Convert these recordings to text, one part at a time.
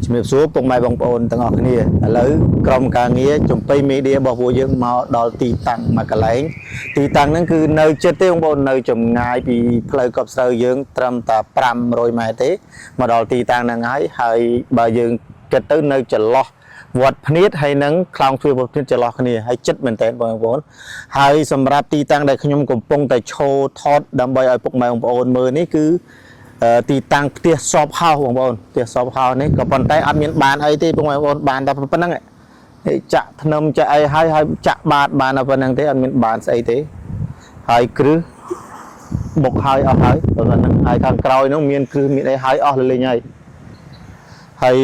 ជំរាបសួរពុកម៉ែបងប្អូនទាំងអស់គ្នាឥឡូវក្រុមការងារចំពេញមេឌៀរបស់ពួកយើងមកដល់ទីតាំងមួយកន្លែងទីតាំងហ្នឹងគឺនៅជិតទេបងប្អូននៅចម្ងាយពីផ្លូវកប់ស្រូវយើងត្រឹមតែ500ម៉ែត្រទេមកដល់ទីតាំងហ្នឹងហើយបើយើងគិតទៅនៅចន្លោះវត្តភ្នៀតហើយនឹងខ្លោងទ្វារវត្តភ្នៀតចន្លោះគ្នាហើយចិត្តមែនតើបងប្អូនហើយសម្រាប់ទីតាំងដែលខ្ញុំកំពុងតែឈរថតដើម្បីឲ្យពុកម៉ែបងប្អូនមើលនេះគឺទីតាំងផ្ទះសពហោសបងប្អូនផ្ទះសពហោសនេះក៏ប៉ុន្តែអត់មានបានអីទេបងប្អូនបានតែប៉ុណ្្នឹងចាក់ធ្នឹមចាក់អីហើយចាក់បាតបានតែប៉ុណ្្នឹងទេអត់មានបានស្អីទេហើយគ្រឹះបុកហើយអស់ហើយប៉ុណ្្នឹងហើយខាងក្រោយនោះមានគ្រឹះមានអីហើយអស់លលេងហើយ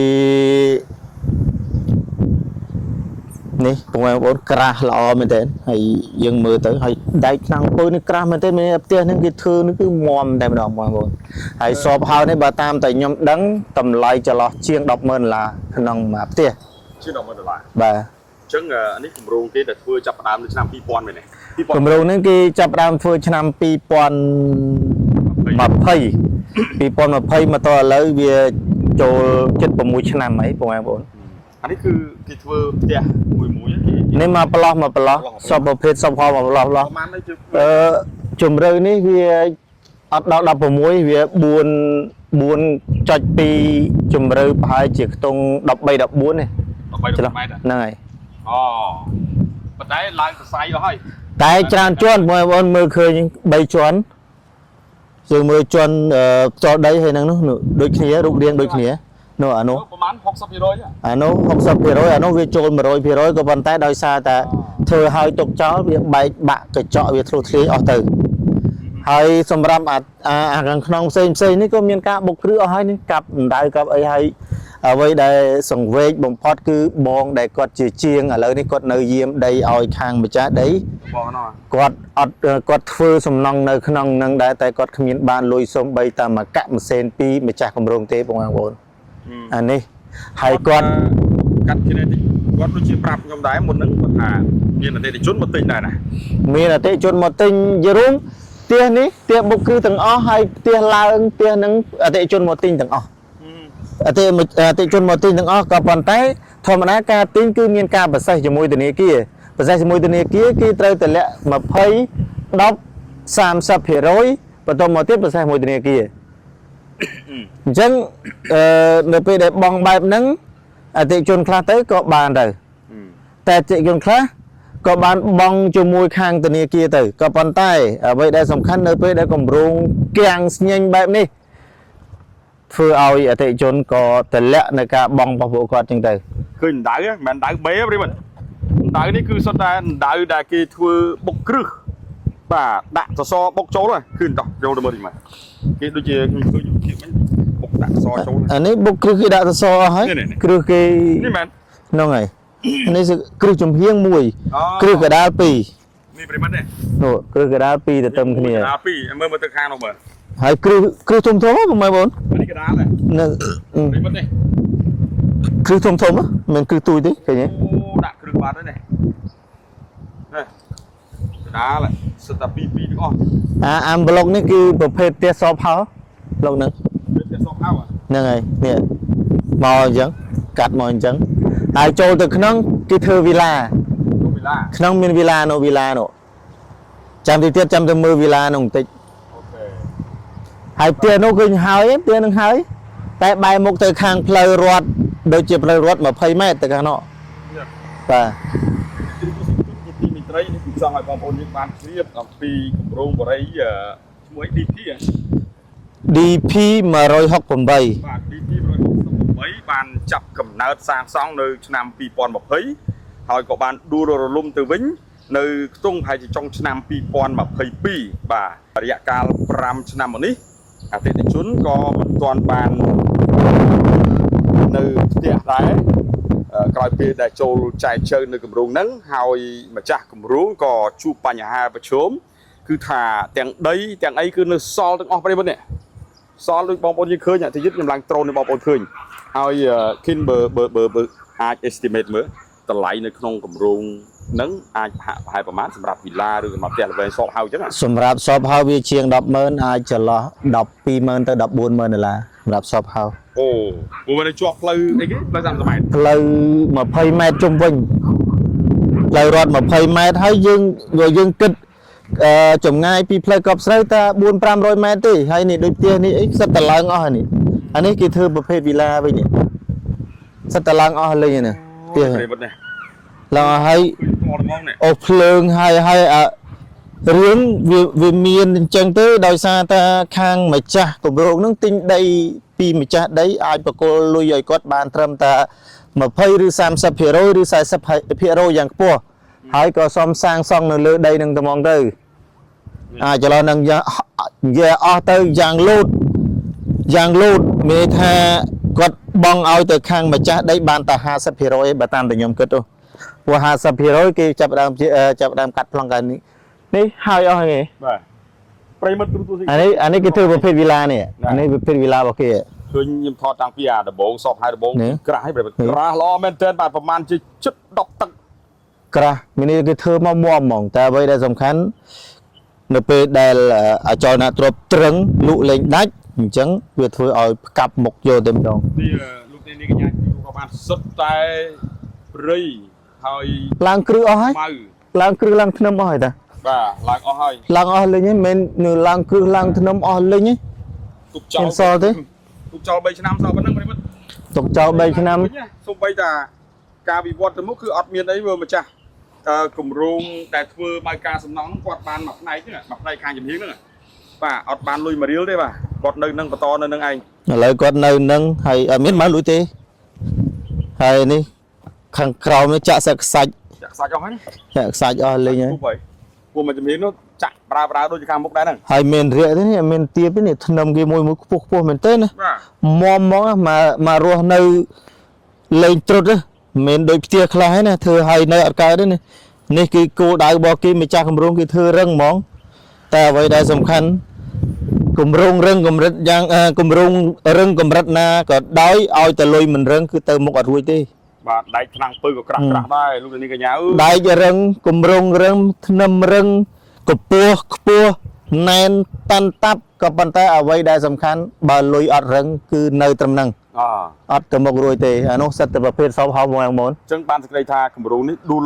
នេះបងប្អូនក្រាស់ល្អមែនទែនហើយយើងមើលទៅហើយដែកឆ្នាំងពើនេះក្រាស់មែនទែនមានផ្ទះហ្នឹងគេធ្វើនេះគឺមាំតែម្ដងបងប្អូនហើយសពហៅនេះបើតាមតែខ្ញុំដឹងតម្លៃចន្លោះជាង $10,000 ក្នុងមួយផ្ទះជាង $10,000 បាទអញ្ចឹងនេះគម្រោងគេដែលធ្វើចាប់ផ្ដើមនៅឆ្នាំ2000មែនទេគម្រោងហ្នឹងគេចាប់ផ្ដើមធ្វើឆ្នាំ2020មកតឥឡូវវាចូល76ឆ្នាំហើយបងប្អូនអានេះគឺគេធ្វើផ្ទះមួយនេះមកប្រឡោះសពប្រភេទសពហោមកប្រឡោះប្រហែលជំរឿនេះវាអត់ដល់16វា4.2ជំរឿប្រហែលជាខ្ទង់13 14នេះ13 14ម៉ែត្រហ្នឹងហើយអូប៉ុន្តែឡើងសរសៃអស់ហើយតែច្រើនជាន់បងប្អូនមើលឃើញ3ជាន់យើងមើលជាន់ខ្យល់ដីហើយហ្នឹងនោះដូចគ្នារូបរាងដូចគ្នានោះអានោះប្រហែល 60% អានោះ 60% អានោះវាចូល 100% ក៏ប៉ុន្តែដោយសារតែធ្វើឲ្យទុកចោលវាបែកបាក់កញ្ចក់វាធ្លុះធ្លាយអស់ទៅហើយសម្រាប់អាខាងក្នុងផ្សេងនេះក៏មានការបុកគ្រឹះអស់ហើយនេះកាប់ដណ្ដៅកាប់អីហើយអ្វីដែលសង្វេគបំផុតគឺបងដែលគាត់ជាជាងឥឡូវនេះគាត់នៅយាមដីឲ្យខាងម្ចាស់ដីបងណោះគាត់ធ្វើសំណង់នៅក្នុងនឹងដែរតែគាត់គ្មានបានលុយសុំបីតែមកកាក់ម៉ាស៊ីនពីម្ចាស់គម្រោងទេបងប្អូនអានេះហើយគាត់កាត់គ្នាតិចគាត់ដូចជាប្រាប់ខ្ញុំដែរមុនហ្នឹងគាត់ថាមានអតិថិជនមកទិញដែរណាមានអតិថិជនមកទិញយរួមផ្ទះនេះផ្ទះបុកគឺទាំងអស់ហើយផ្ទះឡើងផ្ទះហ្នឹងអតិថិជនមកទិញទាំងអស់អតិថិជនមកទិញទាំងអស់ក៏ប៉ុន្តែធម្មតាការទិញគឺមានការប្រសេសជាមួយធនាគារគេត្រូវតែលាក់20 10 30% បន្ទាប់មកទៀតប្រសេសមួយធនាគារអញ្ចឹងនៅពេលដែលបងបែបហ្នឹងអតិថិជនខ្លះទៅក៏បានទៅតែអតិថិជនខ្លះក៏បានបងជាមួយខាងធនាគារទៅក៏ប៉ុន្តែអ្វីដែលសំខាន់នៅពេលដែលគម្រោងគាំងស្ញែងបែបនេះធ្វើឲ្យអតិថិជនក៏តម្លាក់នៅការបងរបស់ពួកគាត់ចឹងទៅឃើញដៅមិនដៅបេប្រិមិត្តដៅនេះគឺសុទ្ធតែដៅដែលគេធ្វើបុកគ្រឹះបាទដាក់សសរបុកចូលគឺតោះចូលទៅមើលទីមកគេដូចជាឃើញគេមិនបុកដាក់សសរចូលអានេះបុកគ្រឹះគេដាក់សសរអស់ហើយគ្រឹះគេនេះមែនហ្នឹងហើយនេះគ្រឹះចំហៀងមួយគ្រឹះកដាល2នេះប្រិមិត្តទេនោះគ្រឹះកដាល2ទៅទឹមគ្នាកដាល2មើលទៅខាងនោះមើលហើយគ្រឹះធំបងប្អូននេះកដាលហ្នឹងប្រិមិត្តនេះគ្រឹះធំមិនគ្រឹះទូចទេឃើញទេអូដាក់គ្រឹះបាត់ហើយនេះដាលសិតតែ2ទាំងអស់អាមប្លុកនេះគឺប្រភេទផ្ទះសពហោប្លុកហ្នឹងផ្ទះសពហោហ្នឹងហើយនេះមកអញ្ចឹងកាត់មកអញ្ចឹងហើយចូលទៅក្នុងគេធ្វើវីឡាក្នុងមានវីឡានោះចាំទីទៀតចាំទៅមើលវីឡានោះបន្តិចអូខេហើយផ្ទះនោះឃើញហើយផ្ទះនឹងហើយតែបែរមុខទៅខាងផ្លូវរត់ដូចជាផ្លូវរត់20 ម៉ែត្រទៅខាងនោះបាទ đây xong rồi còn những bạn kia làm phi cùng rung vào đây mới đi kia DP 168 bạn đi kia rồi mấy bạn chập cầm nợ sang xong nơi năm pi pon một thấy hỏi có bạn đua rồi lum từ vĩnh nơi tung hay chỉ trong năm pi pon mà thấy pi và địa cao ram năm một ní thì chúng có toàn bàn nơi tiệt đấy coi pi đại châu chạy chơi nơi cầm rung nắng hỏi mà chắc cầm rung có chu pa nhà hai và chốm cứ thả tiếng đấy tiếng ấy cứ nơi so tiếng off đây bên này so với bom bồn như khơi nhỉ thì giúp nhầm lăng trôn bom bồn khơi hỏi khi bờ ai estimate mớiตลาดในขนมกับโรงนั้นอาจหายประมาณสำหรับวิลาหรือมาเตียนเป็นซอบเฮาจังอ่ะสำหรับซอบเฮาวิเชียง10,000อาจจะละ12,000 tới 14,000นั่นแหละสำหรับซอบเฮาโอ้กูไม่ได้จวบเลยไอ้กี้เลยจำสมัยเลย20 เมตรจุ่มวิ่งเลยรอด20 เมตรให้ยังกึดจุ่มง่ายปีเพลย์กับไซต์ตา400-500 เมตรตีให้นี่โดยเตี้ยนี่สัตว์ตะลังอ้อนี่อันนี้คือเธอประเภทวิลาไปนี่สัตว์ตะลังอ้อเลยเนี่ยเตี้ยเราให้โอเพลิงให้เรื่องวิมีนจังเตอร์โดยซาตาข้างไม่จ้ากบโรงนั่งติงได้ปีไม่จ้าได้อาจประกอบลุยย่อยกอดบานเติมตามาเพย์หรือ30 เพียโรหรือใส่เพียโรอย่างปัวให้ก็ซ้อมสร้างซ่องหนึ่งเลยได้หนึ่งตะมองเตอร์อาจจะเราหนึ่งอย่าออเตอร์อย่างลูดเมธากดบองเอาแต่ข้างไม่จ้าได้บานตา50 เพียโรบาตามแต่ยมกึศว่า50 เพียโรกี่จับดำกัดพลังกันนี่หายเอาไงอันนี้คือเธอประเภทวิลาเนี่ยอันนี้ประเภทวิลาโอเคคือยิมทอตังปีอาเดบงสอบให้เดบงกระให้แบบกระล้อเมนเทนบาทประมาณชุดดอกตักกระมินี่คือเธอมองแต่ไว้ได้สำคัญในเปได้จอยนาตรบตรึงลุเล่งดักจังเวียดเพื่อเอากับหมกโยเต็มดองนี่ลูกนี่กันยังอยู่ประมาณสุดใจรีให้ล้างครือเอาให้ล้างครือล้างขนมเอาให้ตาบ้าล้างเอาให้ล้างเอาเลยเนี่ยเมนเนื้อล้างครือล้างขนมเอาเลยเนี่ยตุกเจ้าซอทีตุกเจ้าใบชะน้ำซอบ้านนั่งไปมันตุกเจ้าใบชะน้ำส่งไปแต่การวิวัฒน์สมมติคืออัดเมียนไอ้เวอร์มาจ้ะกลุ่มรุงแต่เวอร์มาการสำนองกอดบานหมักในเนี่ยหมักในคางอย่างนี้เนี่ยป่ะอัดบานลุยมาเรียวได้ป่ะกอดเนินนั่งปะตอเนินนั่งไอ้เลยกอดเนินนั่งให้เมียนมาลุยเตะให้นี่ข้างคราวไม่จะสักสัจเอาให้สักสัจเอาเลยเนี่ยพวกมันจะมีนู้จักปลาโดยจะข้ามมุกได้นั่งให้เมนเรียที่นี่เมนเตียที่นี่ทนำกี่มวยพวกเมนเต้นะมองมารัวในเลยตรุดเลยเมนโดยเตียคลายนะเธอให้ในอากาศด้วยนี่คือกูได้บอกกี่ไม่จ้าคำร้องคือเธอเร่งมองแต่ไว้ได้สำคัญกลุ่มรงเร่งกลุ่มรัดยังกลุ่มรงเร่งกลุ่มรัดนาก็ได้เอาแต่ลอยมันเร่งคือเติมมุกอัดรุ่ยที่บาดได้ทางปืนก็กระได้ลูกนี้ก็ยาวได้จะเร่งกลุ่มรงเร่งนำเร่งกบปัวแนนตันตับกับปันแต่เอาไว้ได้สำคัญบาลอยอัดเร่งคือในตำแหน่งอัดกับมุกรุ่ยที่อนุสัตว์ประเภทซอฟต์เฮาส์มองมนจังปานสกายทากลุ่มรงนี้ดู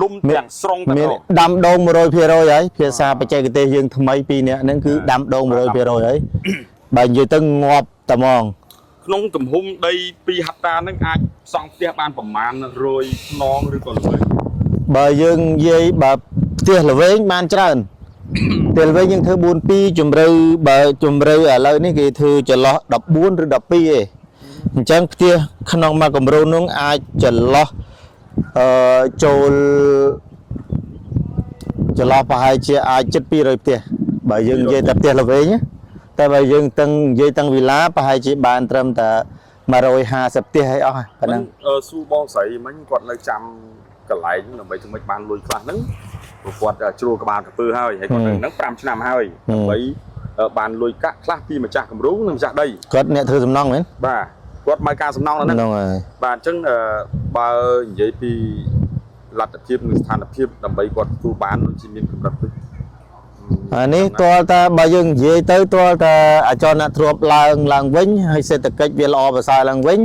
ลุ่มอย่างสตรองแต่ดำโดงมโรยเพียโรยไอ้เพียซาไปใจกันเตยยังทำไมปีเนี้ยนั่นคือดำโดงมโรยเพียโรยไอ้ใบยืดตึงงอบตะมองน้องตุ่มหุ่มได้ปีหัตตานั่งอาจสองเตี้ยบานประมาณโรยน้องหรือก่อนเลยใบยืงเย่แบบเตี้ยละเว้งมันจานเตี้ยละเว้งยังเธอบุญปีจุ่มรือใบจุ่มรืออะไรนี่คือเธอจะล้อดับบุญหรือดับปีจังเตี้ยขนมมากับเราน้องอาจจะล้อโจลจะล้อไปให้เชียอาจจะปีเลยเตี้ยใบยืงเย่ดับเตี้ยละเว้งแต่ใบยืงตั้งเย่ตั้งวิลาไปให้เชียบานเติมแต่มาโรย50 เตี้ยให้เอาขนาดสู้บอลใส่มันกดเลยจำกระไหลนั่นไปถึงไม่บานลุยคลานั้นกดจูกระบาลกับปืนให้ให้กดนั่งปรามชนะให้ไปบานลุยกะคลาพี่มาจากกำรู้นั่งจากได้กดเนี่ยเธอสำนองเหมือนบ้ากดมาการสำนองแล้วนั่นบานจังบาใหญ่ปีหลัดเทียบหนึ่งสถานเทียบดำไปกดสู้บานนั่นจิมินกับรัฐอันนี้ตัวตาบายังเย่เตยตัวตาอาจารย์นัทรบลางวิ่งให้เศรษฐกิจเวลาภาษาลางวิ่ง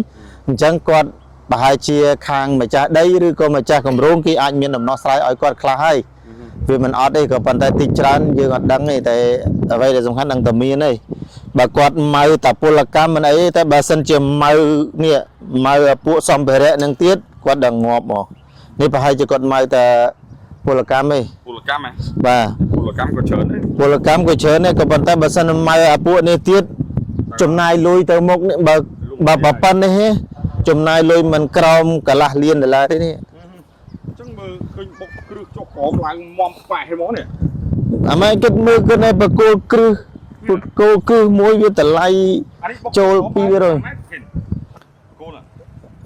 จังกอดบาเชียคางมาจากได้หรือก็มาจากกำรงที่อาจมีน้ำนอสไลเอากอดคลาให้เพื่อมันอดได้ก็ปันแต่ติดจานยังอดดังนี่แต่อะไรแต่สำคัญดังแต่มีนี่บากอดมาแต่ปุลกรรมมันไอ้แต่บาสันเจียมมาเนี่ยมาปูซอมเปรย์นังเตี้ยกอดดังงอบหมอนี่พายจะกอดมาแต่ ពលកម្មឯង ពលកម្មហ៎ បាទ ពលកម្មក៏ច្រើនដែរ ពលកម្មក៏ច្រើនដែរក៏ប៉ុន្តែបើសិនមកអាពួកនេះទៀតចំណាយលុយទៅមុខនេះបើប៉ុណ្ណេះទេចំណាយលុយមិនក្រោមកន្លះលានដុល្លារទេនេះ អញ្ចឹងមើលឃើញបុកគ្រឹះចុះក្រោមឡើងមុំផ្កាយហ្មងនេះ អាម៉ែគិតមើលគិតឯបកគោលគ្រឹះគោលគ្រឹះមួយវាតម្លៃចូល200 គោល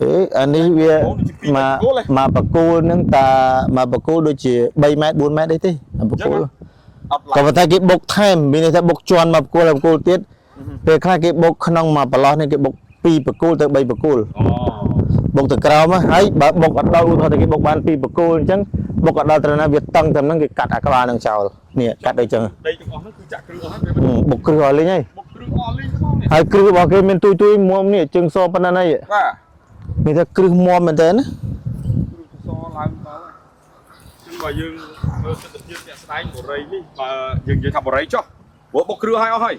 អេអានេះវាមកបកគោលហ្នឹងតាមកបកគោលដូចជា3ម៉ែត្រ4ម៉ែត្រអីទេបកគោល អត់ ក៏ប៉ុន្តែគេបុកថែមមានន័យថាបុកជន់មកបកគោលបកគោលទៀតពេលខ្លះគេបុកក្នុងមកប្រឡោះនេះគេបុក2បកគោលទៅ3បកគោល អូ បុកទៅក្រោមហើយបើបុកអត់ដល់ឧទាហរណ៍តែគេបុកបាន2បកគោលអញ្ចឹងបុកអត់ដល់ត្រឹមណាវាតឹងតែហ្នឹងគេកាត់អាក្បាលនឹងចោលនេះកាត់ដូចចឹង ដីទាំងអស់ហ្នឹងគឺចាក់គ្រឹះអស់ហើយ បុកគ្រឹះអស់លេងហើយ បុកគ្រឹះអស់លេងហ្មងនេះ ហើយគ្រឹះរបស់គេមានទួយមុំនេះជើងសប៉ុណ្ណាហើយ បាទ មានតែគ្រឹះមុំមែនតើណា គ្រឹះសឡើងដល់ហើយចឹងបើយើងមើលទស្សនវិជ្ជាស្ដែងបរិយនេះបើយើងនិយាយថាបរិយចុះព្រោះបុកគ្រឹះឲ្យអស់ហើយ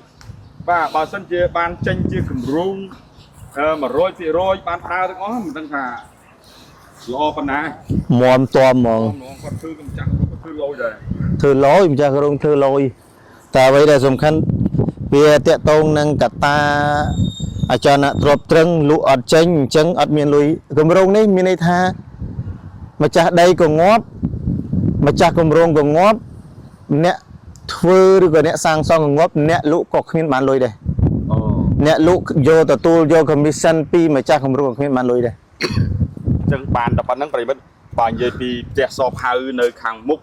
បាទបើសិនជាបានចេញជាគម្រោង 100% បានប្រើទាំងអស់មិនដឹងថាល្អប៉ុណ្ណា មុំតមហ្មង គាត់ធ្វើកម្ចាស់គាត់ធ្វើលយដែរ ធ្វើលយម្ចាស់ក្រុងធ្វើលយតែអ្វីដែលសំខាន់វាតាក់ទងនឹងកតាអចលនទ្រព្យត្រឹងលក់អត់ចេញអញ្ចឹងអត់មានលុយគម្រោងនេះមានន័យថាម្ចាស់ដីក៏ងាប់ម្ចាស់គម្រោងក៏ងាប់អ្នកធ្វើឬក៏អ្នកសាងសង់ក៏ងាប់អ្នកលក់ក៏គ្មានបានលុយដែរ អូ អ្នកលក់យកទទួលយក commission ពីម្ចាស់គម្រោងក៏គ្មានបានលុយដែរ ចឹងបានតែប៉ុណ្្នឹងប្រិមិត្តបើនិយាយពីផ្ទះសពហៅនៅខាងមុខ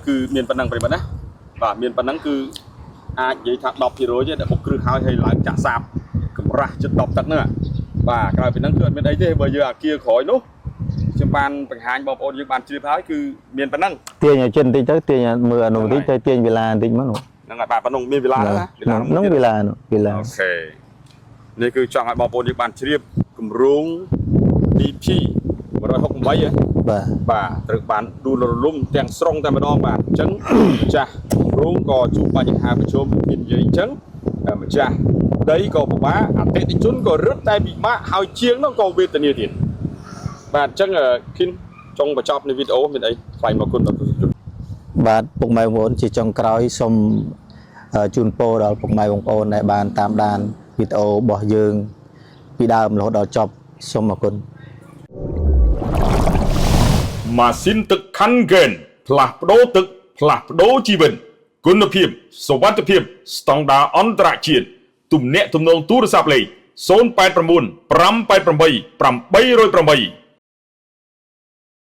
គឺមានប៉ុណ្្នឹងប្រិមិត្តណាបាទមានប៉ុណ្្នឹងគឺអាចនិយាយថា 10% ទេដែលបុកគ្រឹះហើយឡើងចាក់សាបកម្រាស់ជិត10ទឹកហ្នឹងបាទក្រៅពីហ្នឹងគឺអត់មានអីទេបើយើងអាគារក្រោយនោះខ្ញុំបានបង្ហាញបងប្អូនយើងបានជ្រាបហើយគឺមានប៉ុណ្្នឹង ទាញឲ្យចិត្តបន្តិចទៅទាញមើលអានោះបន្តិចទៅទាញវេលាបន្តិចមកនោះ ហ្នឹងហើយបាទប៉ុណ្្នឹងមានវេលាណា ហ្នឹងវេលានោះវេលា អូខេនេះគឺចង់ឲ្យបងប្អូនយើងបានជ្រាបគម្រោង DP 168ហ៎ បាទ បាទត្រូវបានដួលរលំទាំងស្រុងតែម្ដងបាទអញ្ចឹងម្ចាស់រោងក៏ជួបបញ្ហាប្រឈមមាននិយាយអញ្ចឹងម្ចាស់ដីក៏ពិបាកអតិថិជនក៏រឹតតែពិបាកហើយជាងនោះក៏វេទនាទៀតបាទអញ្ចឹងគិនចុងបញ្ចប់នៃវីដេអូមានអីថ្លែងមកគុណដល់ទស្សនិកជន បាទពុកម៉ែបងប្អូនជាចុងក្រោយសូមជូនពរដល់ពុកម៉ែបងប្អូនដែលបានតាមដានវីដេអូរបស់យើងពីដើមរហូតដល់ចប់សូមអរគុណ ម៉ាស៊ីនទឹកខាន់ហ្គេនផ្លាស់ប្ដូរទឹកផ្លាស់ប្ដូរជីវិតគុណភាពសុវត្ថិភាពស្តង់ដារអន្តរជាតិទំនាក់ទំនងទូរស័ព្ទលេខ 089 588 808